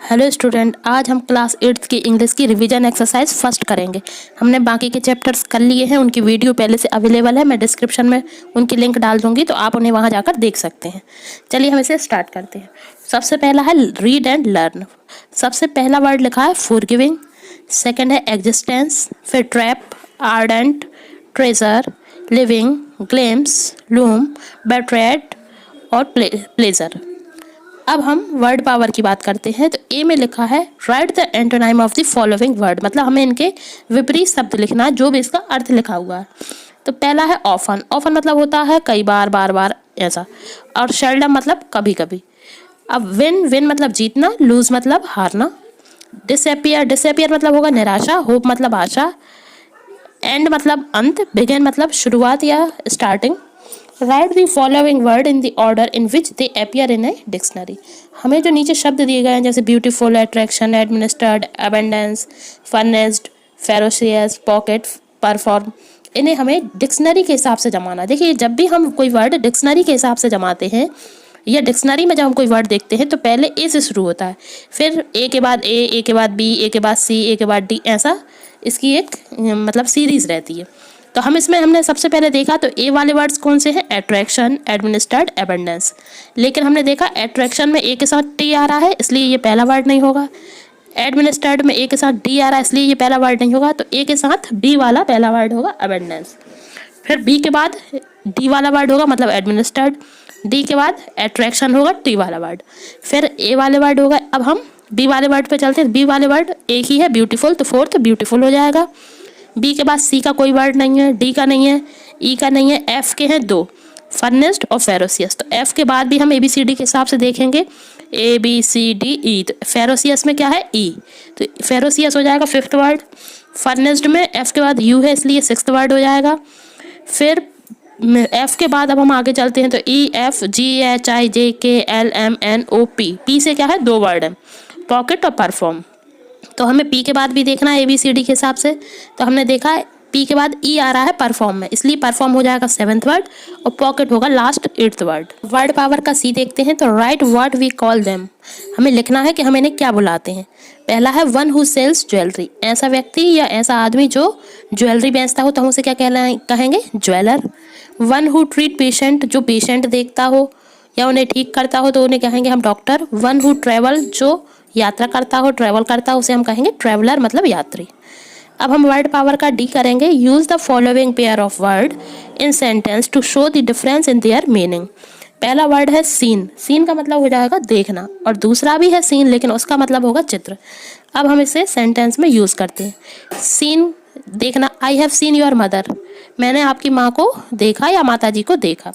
Hello student, आज हम class 8th की इंग्लिश की रिवीजन एक्सरसाइज फर्स्ट करेंगे। हमने बाकी के चैप्टर्स कर लिए हैं, उनकी वीडियो पहले से अवेलेबल है। मैं डिस्क्रिप्शन में उनकी लिंक डाल दूंगी, तो आप उन्हें वहां जाकर देख सकते हैं। चलिए हम इसे स्टार्ट करते हैं। सबसे पहला है रीड एंड लर्न। सबसे पहला वर्ड लिखा है फॉरगिविंग, सेकेंड है एग्जिस्टेंस, फिर trap, ardent, treasure, living, gleams, loom, betrayed और प्लेजर। अब हम वर्ड पावर की बात करते हैं। तो ए में लिखा है right the antonym of the following word, मतलब हमें इनके विपरीत शब्द लिखना है जो भी इसका अर्थ लिखा हुआ है। तो पहला है ऑफन। ऑफन मतलब होता है कई बार, बार बार ऐसा। और शेल्डम मतलब कभी कभी। अब विन, विन मतलब जीतना, लूज मतलब हारना। डिसअपियर, डिसअपियर मतलब होगा निराशा। होप मतलब आशा। एंड मतलब अंत। बिगिन मतलब शुरुआत या starting. Right the following word in the order in which they appear in a dictionary. हमें जो नीचे शब्द दिए गए हैं जैसे beautiful, attraction, administered, abundance, furnished, ferocious, pocket, perform, इन्हें हमें डिक्शनरी के हिसाब से जमाना। देखिए, जब भी हम कोई वर्ड डिक्शनरी के हिसाब से जमाते हैं या डिक्शनरी में जब हम कोई वर्ड देखते हैं तो पहले ए से शुरू होता है, फिर ए के बाद ए के बाद बी, ए के बाद सी, ए के बाद डी, ऐसा इसकी एक मतलब सीरीज रहती है। तो हमने सबसे पहले देखा तो ए वाले वर्ड्स कौन से हैं? Attraction, administered, abundance. लेकिन हमने देखा अट्रैक्शन में ए के साथ टी आ रहा है, इसलिए ये पहला वर्ड नहीं होगा। एडमिनिस्टर्ड में ए के साथ डी आ रहा है, इसलिए ये पहला वर्ड नहीं होगा। तो ए के साथ बी वाला पहला वर्ड होगा अबेंडेंस। फिर बी के बाद डी वाला वर्ड होगा मतलब एडमिनिस्टर्ड। डी के बाद अट्रैक्शन होगा, टी वाला वर्ड। फिर ए वाले वर्ड होगा। अब हम बी वाले वर्ड पे चलते हैं। बी वाले वर्ड एक ही है, ब्यूटीफुल, तो फोर्थ ब्यूटीफुल हो जाएगा। बी के बाद सी का कोई वर्ड नहीं है, डी का नहीं है, ई का नहीं है, एफ के हैं दो, फर्नेस्ड और फेरोसियस। तो एफ के बाद भी हम ए बी सी डी के हिसाब से देखेंगे, A B C D E. तो फेरोसियस में क्या है? ई, तो फेरोसियस हो जाएगा फिफ्थ वर्ड। फर्नेस्ड में एफ के बाद यू है, इसलिए सिक्स्थ वर्ड हो जाएगा। फिर एफ के बाद अब हम आगे चलते हैं तो E F G H I J K L M N O P. P से क्या है? दो वर्ड है, पॉकेट और परफॉर्म। तो हमें पी के बाद भी देखना है ए बी सी डी के हिसाब से। तो हमने देखा है पी के बाद ई आ रहा है परफॉर्म में, इसलिए परफॉर्म हो जाएगा सेवेंथ वर्ड और पॉकेट होगा last eighth word. Word power का सी देखते हैं तो write what we call them. हमें लिखना है कि हम इन्हें क्या बुलाते हैं। पहला है वन हु सेल्स ज्वेलरी, ऐसा व्यक्ति या ऐसा आदमी जो ज्वेलरी बेचता हो, तो हम उसे क्या कहेंगे? Jeweller. One who treat patient, जो पेशेंट देखता हो या उन्हें ठीक करता हो, तो उन्हें कहेंगे हम डॉक्टर। वन हु ट्रेवल, जो यात्रा करता हो, ट्रैवल करता हो, उसे हम कहेंगे ट्रैवलर मतलब यात्री। अब हम वर्ड पावर का डी करेंगे। Use the following pair of word in sentence to show the difference in their meaning. पहला वर्ड है सीन। सीन का मतलब हो जाएगा देखना, और दूसरा भी है सीन लेकिन उसका मतलब होगा चित्र। अब हम इसे सेंटेंस में यूज करते हैं। सीन देखना, I have seen your mother, मैंने आपकी माँ को देखा या माता जी को देखा।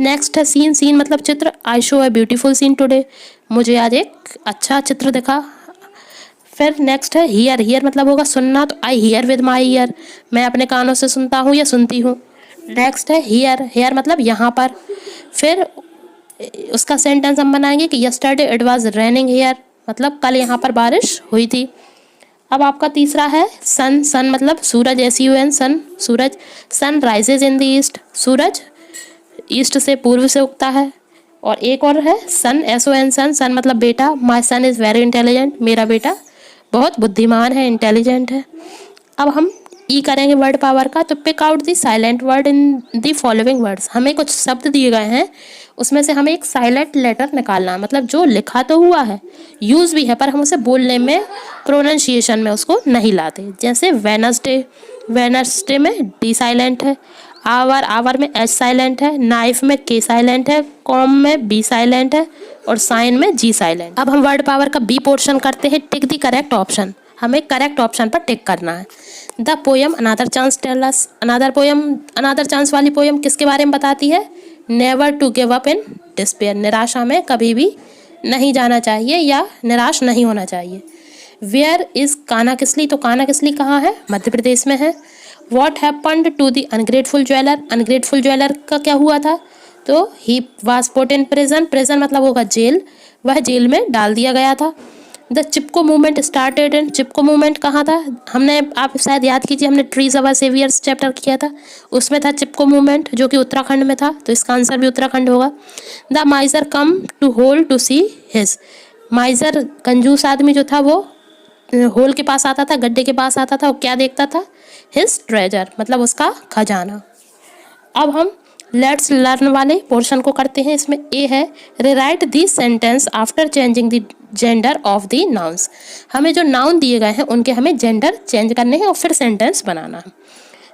नेक्स्ट है सीन, सीन मतलब चित्र। I show a beautiful scene today, मुझे आज एक अच्छा चित्र दिखा। फिर नेक्स्ट है हियर, हियर मतलब होगा सुनना, तो I hear with my year, मैं अपने कानों से सुनता हूँ या सुनती हूँ। नेक्स्ट है हियर, हेयर मतलब यहाँ पर। फिर उसका सेंटेंस हम बनाएंगे कि yesterday it was raining here, मतलब कल यहाँ पर बारिश हुई थी। अब आपका तीसरा है सन, सन मतलब सूरज, SUN सन, सूरज। Sun rises in the east, सूरज ईस्ट से पूर्व से उगता है। और एक और है सन, SON सन, सन मतलब बेटा। माई सन इज़ वेरी इंटेलिजेंट, मेरा बेटा बहुत बुद्धिमान है, इंटेलिजेंट है। अब हम ई करेंगे वर्ड पावर का। तो pick out the silent word in the following words. हमें कुछ शब्द दिए गए हैं, उसमें से हमें एक साइलेंट लेटर निकालना है, मतलब जो लिखा तो हुआ है, यूज़ भी है, पर हम उसे बोलने में, प्रोनाउंसिएशन में उसको नहीं लाते। जैसे वेनसडे, वेनसडे में डी साइलेंट है। आवर, आवर में एच साइलेंट है। नाइफ में के साइलेंट है। कॉम में बी साइलेंट है। और साइन में जी साइलेंट। अब हम वर्ड पावर का बी पोर्शन करते हैं। टिक द करेक्ट ऑप्शन, हमें करेक्ट ऑप्शन पर टिक करना है। The poem another chance tell us. Another poem, another chance वाली पोयम किसके बारे में बताती है? Never to give up in despair, निराशा में कभी भी नहीं जाना चाहिए या निराश नहीं होना चाहिए। वेयर इज कानाकिसली, तो कानाकिसली कहाँ है? मध्य प्रदेश में है। What happened to the ungrateful jeweller, ungrateful jeweller का क्या हुआ था? तो he was put in prison, prison मतलब होगा जेल, वह जेल में डाल दिया गया था। The Chipko movement started in, Chipko movement कहाँ था? हमने, आप शायद याद कीजिए, हमने ट्रीज अवर सेवियर्स चैप्टर किया था, उसमें था चिपको मूवमेंट जो कि उत्तराखंड में था, तो इसका आंसर भी उत्तराखंड होगा। The miser come to hold to see his, miser कंजूस आदमी जो था वो होल के पास आता था, गड्ढे के पास आता था, वो क्या देखता था? हिज ट्रेजर, मतलब उसका खजाना। अब हम लेट्स लर्न वाले पोर्शन को करते हैं। इसमें ए है rewrite the sentence after changing the gender of the nouns. हमें जो नाउन दिए गए हैं उनके हमें जेंडर चेंज करने हैं और फिर सेंटेंस बनाना है।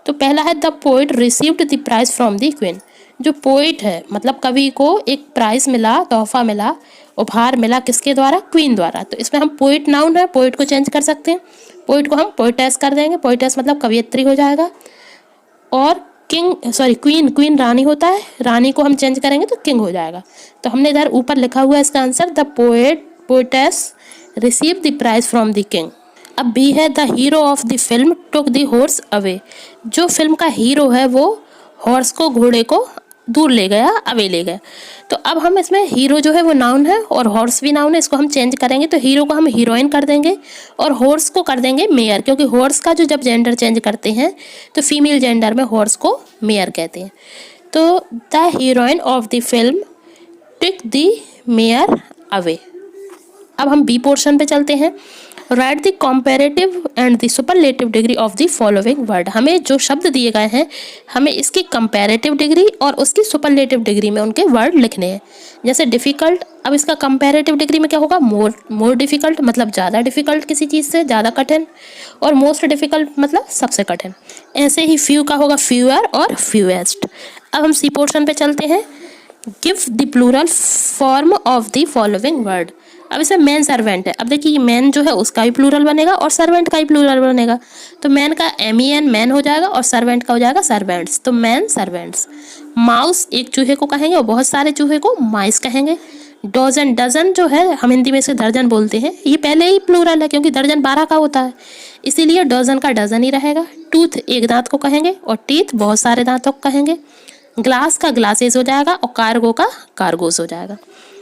तो पहला है the poet received the prize from the queen. जो पोइट है मतलब कवि को एक प्राइज मिला, तोहफा मिला, उपहार मिला, किसके द्वारा? क्वीन द्वारा। तो इसमें हम पोइट नाउन है, पोइट को चेंज कर सकते हैं। पोइट को हम पोइटेस कर देंगे, पोइटेस मतलब कवियत्री हो जाएगा। और क्वीन, क्वीन रानी होता है, रानी को हम चेंज करेंगे तो किंग हो जाएगा। तो हमने इधर ऊपर लिखा हुआ है इसका answer the poetess receive the prize from the king. अब बी है the hero of the film took the horse away. जो फिल्म का हीरो है वो हॉर्स को, घोड़े को दूर ले गया, अवे ले गया। तो अब हम इसमें हीरो जो है वो नाउन है और हॉर्स भी नाउन है, इसको हम चेंज करेंगे तो हीरो को हम हीरोइन कर देंगे और हॉर्स को कर देंगे मेयर, क्योंकि हॉर्स का जो जब जेंडर चेंज करते हैं तो फीमेल जेंडर में हॉर्स को मेयर कहते हैं। तो the heroine of the film take the mare away. अब हम बी पोर्शन पे चलते हैं। Write the comparative and the superlative degree of the following word. हमें जो शब्द दिए गए हैं हमें इसकी कंपैरेटिव डिग्री और उसकी सुपरलेटिव डिग्री में उनके वर्ड लिखने हैं। जैसे डिफ़िकल्ट, अब इसका कंपैरेटिव डिग्री में क्या होगा? मोर डिफ़िकल्ट, मतलब ज़्यादा डिफ़िकल्ट किसी चीज़ से, ज़्यादा कठिन। और मोस्ट डिफ़िकल्ट मतलब सबसे कठिन। ऐसे ही फ्यू का होगा फ्यूअर और फ्यूएस्ट। अब हम सी पोर्शन पे चलते हैं। Give the plural form of the following word. अब इसमें मैन सर्वेंट है। अब देखिए मैन जो है उसका भी प्लूरल बनेगा और सर्वेंट का भी प्लूरल बनेगा। तो मैन का MEN मैन हो जाएगा और सर्वेंट का हो जाएगा सर्वेंट्स। तो मैन सर्वेंट्स। माउस एक चूहे को कहेंगे और बहुत सारे चूहे को माइस कहेंगे। डजन, डजन जो है हम हिंदी में इसे दर्जन बोलते हैं, ये पहले ही प्लूरल है क्योंकि दर्जन 12 का होता है, इसीलिए डजन का डजन ही रहेगा। टूथ एक दांत को कहेंगे और टीथ बहुत सारे दांतों को कहेंगे। ग्लास का ग्लासेस हो जाएगा और कार्गो का कार्गोस हो जाएगा।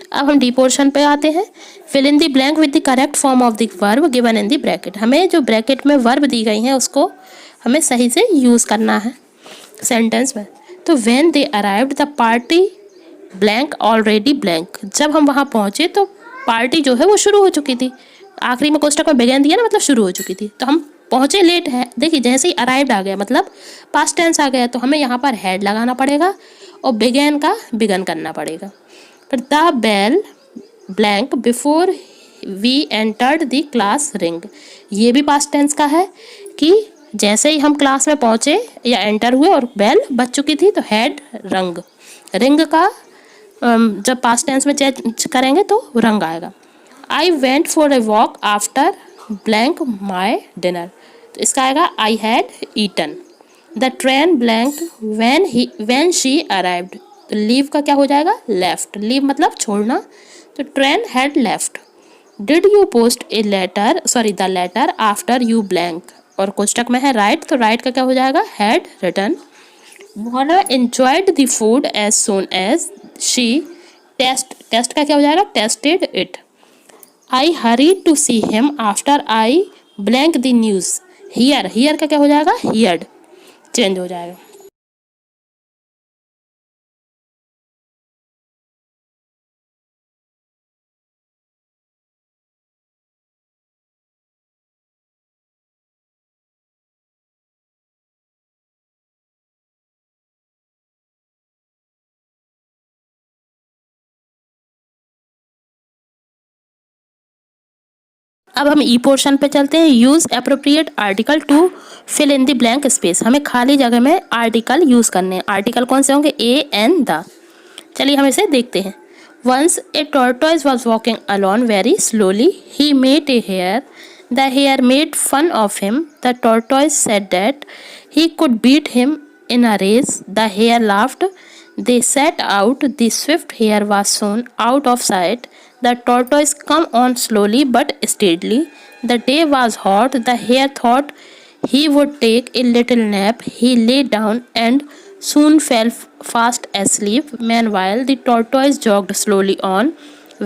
अब हम डी पोर्शन पे आते हैं। Fill in the blank with the correct form of the verb given in the bracket. हमें जो ब्रैकेट में वर्ब दी गई हैं उसको हमें सही से यूज़ करना है सेंटेंस में। तो when they arrived the party blank already blank. जब हम वहाँ पहुँचे तो पार्टी जो है वो शुरू हो चुकी थी। आखिरी में कोष्टक में बिगन दिया ना, मतलब शुरू हो चुकी थी। तो हम पहुँचे लेट है। देखिए जैसे ही अराइव्ड आ गया मतलब पास्ट टेंस आ गया, तो हमें यहाँ पर हैड लगाना पड़ेगा और बिगन का बिगन करना पड़ेगा। पर the bell blank before we entered the class ring. ये भी पास्ट टेंस का है कि जैसे ही हम क्लास में पहुँचे या एंटर हुए और बेल बज चुकी थी तो हैड रंग। रिंग का जब पास्ट टेंस में चेंज करेंगे तो रंग आएगा। I went for a walk after blank my dinner. तो इसका आएगा I had eaten. The train blank when she arrived. तो लीव का क्या हो जाएगा? लेफ्ट। लीव मतलब छोड़ना, तो train had left. Did you post a letter, sorry the letter after you blank. और कोष्टक में है राइट, तो राइट का क्या हो जाएगा? Had written. Mona enjoyed the food as soon as she taste का क्या हो जाएगा? Tasted it. I hurry to see him after I blank the news. Hear का क्या हो जाएगा? हियर्ड, चेंज हो जाएगा। अब हम ई पोर्शन पे चलते हैं। Use appropriate article to fill in the blank space. हमें खाली जगह में आर्टिकल यूज़ करने हैं। आर्टिकल कौन से होंगे? A an the. चलिए हम इसे देखते हैं। Once a tortoise was walking alone very slowly he met a hare. The hare made fun of him. The tortoise said that he could beat him in a race. The hare laughed. They set out. The swift hare was soon out of sight. The tortoise come on slowly but steadily. The day was hot. The hare thought he would take a little nap. He lay down and soon fell fast asleep. Meanwhile, the tortoise jogged slowly on.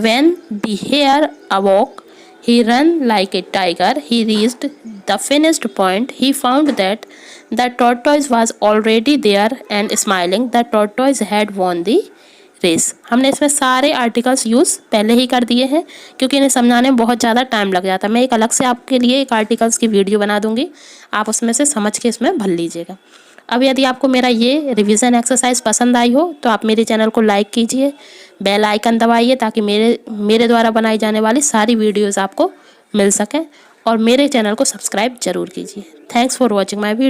When the hare awoke, he ran like a tiger. He reached the finished point. He found that the tortoise was already there and smiling. The tortoise had won the race. हमने इसमें सारे articles use पहले ही कर दिए हैं क्योंकि इन्हें समझाने में बहुत ज़्यादा टाइम लग जाता है। मैं एक अलग से आपके लिए एक आर्टिकल्स की वीडियो बना दूंगी, आप उसमें से समझ के इसमें भर लीजिएगा। अब यदि आपको मेरा ये रिवीजन एक्सरसाइज पसंद आई हो तो आप मेरे चैनल को लाइक कीजिए, बेल आइकन दबाइए ताकि मेरे द्वारा बनाई जाने वाली सारी वीडियोज़ आपको मिल सकें, और मेरे चैनल को सब्सक्राइब जरूर कीजिए। Thanks for watching my video.